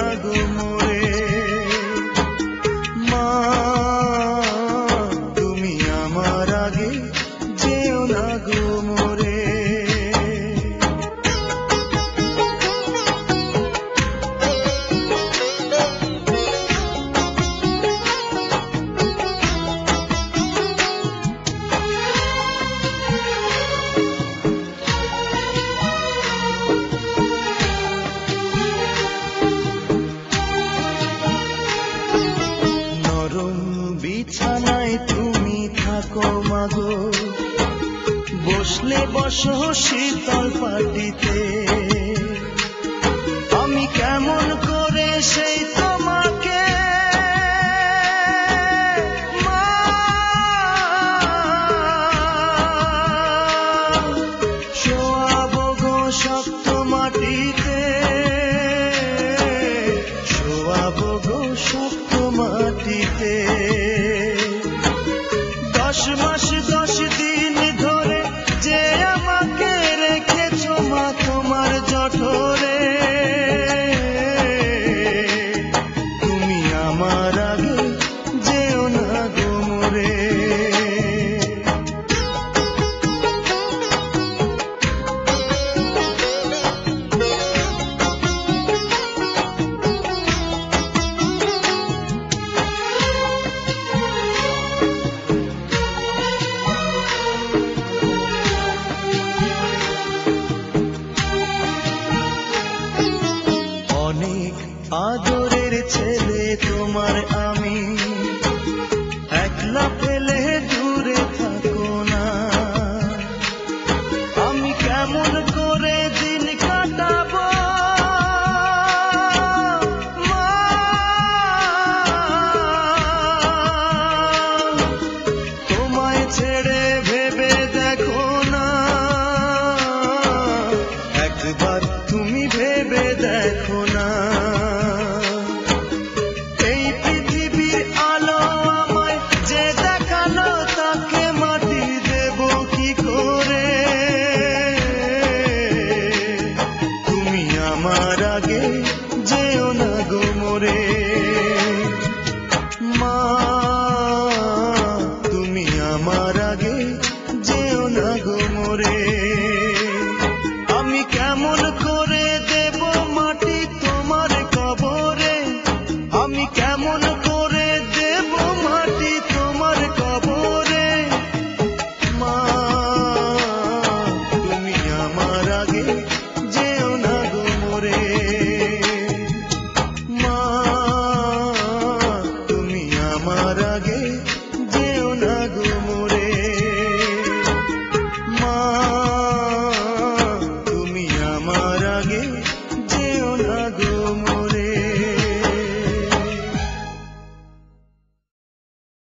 না গো মোরে। মা তুমি আমার আগে যেও না গো মোরে। বিছানায় তুমি থাকো মাগো, বসলে বসো শীতল পাটিতে, আমি কেমন করে সেই তোমাকে শোয়াবো গো শক্ত মাটিতে, শোয়াবো গো শক্ত মাটিতে। 10 মাস 10 দিন ধরে যে আমাকে রেখেছো মা তোমার জঠরে, তুমি আমার আগে যেও না গো মোরে। অনেক আদরের ছেলে তোমার আমি, একলা ফেলে